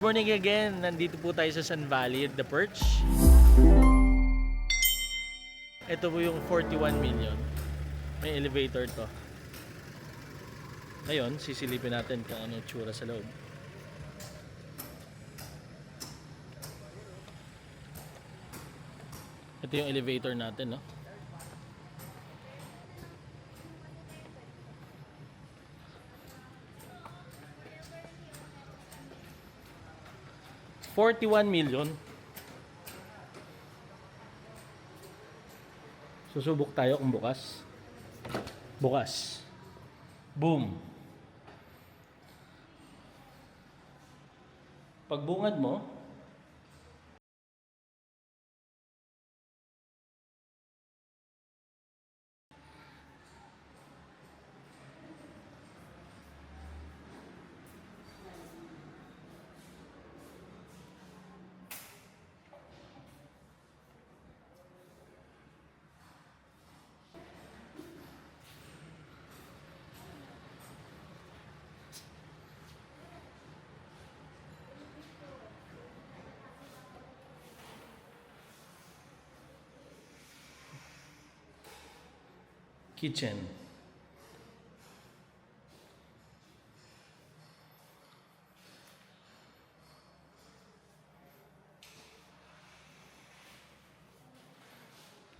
Morning again, nandito po tayo sa Sun Valley at The Perch. Ito po yung 41 million. May elevator to. Ngayon, sisilipin natin kung ano tsura sa loob. Ito yung elevator natin, no? $41 million. Susubok tayo kung bukas. Bukas. Boom. Pagbungad mo, kitchen.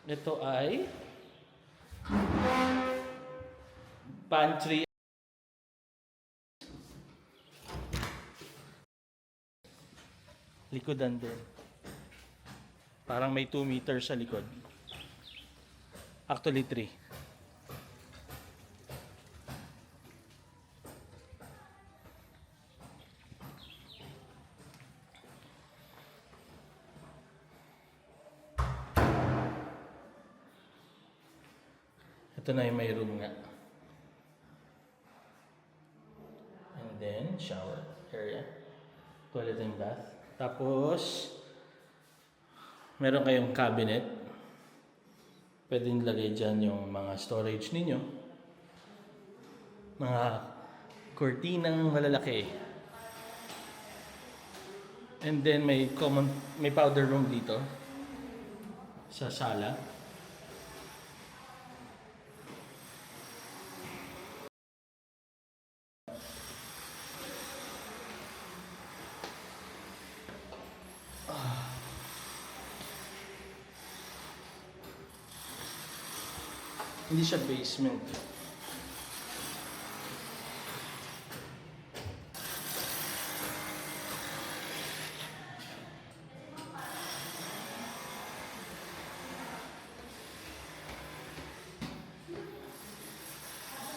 Ito ay pantry. Likodan din. Parang may 2 meters sa likod. Actually 3. Ito na yung may room nga. And then, shower area. Toilet and bath. Tapos, meron kayong cabinet. Pwede nilagay dyan yung mga storage ninyo. Mga kurtinang malalaki. And then, may powder room dito. Sa sala. Hindi siya basement.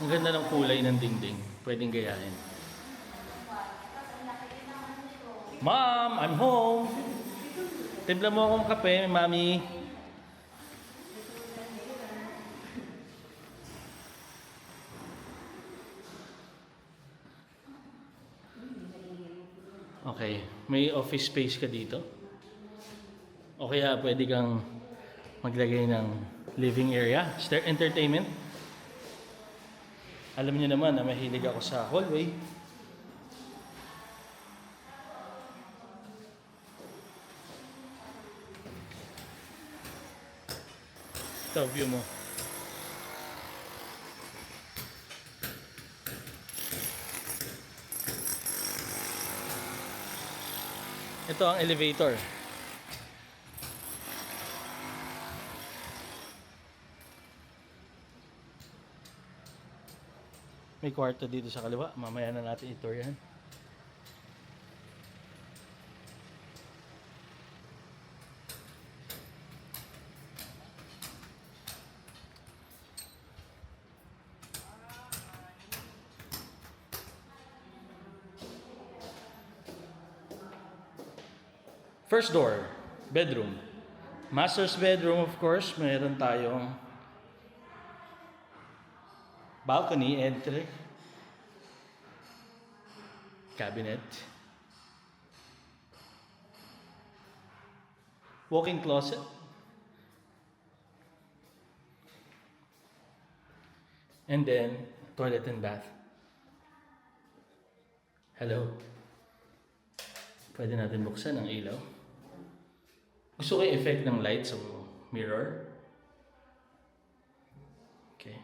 Ang ganda ng kulay ng dingding. Pwedeng gayahin. Mom, I'm home! Timpla mo akong kape, mami. Okay, may office space ka dito. O kaya pwede kang maglagay ng living area, entertainment. Alam niyo naman na mahilig ako sa hallway. Ito, view mo. Ito ang elevator. May kwarto dito sa kaliwa. Mamaya na natin i-tour yan. First door, bedroom. Master's bedroom, of course, mayroon tayong balcony, entry, cabinet, walk-in closet, and then toilet and bath. Hello. Pwede natin buksan ang ilaw. Gusto ko yung effect ng light sa mirror. Okay.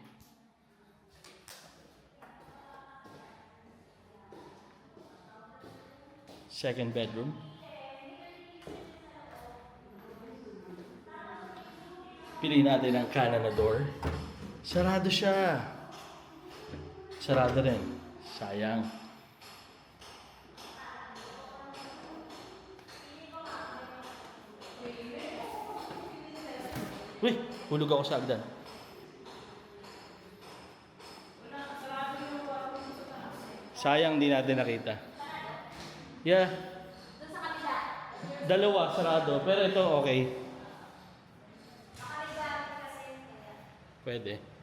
Second bedroom. Piliin natin ang kanan na door. Sarado siya. Sarado rin. Sayang. Uy! Hulog ako sa agdan. Sayang di natin nakita. Yeah. Dalawa sarado. Pero ito okay. Pwede.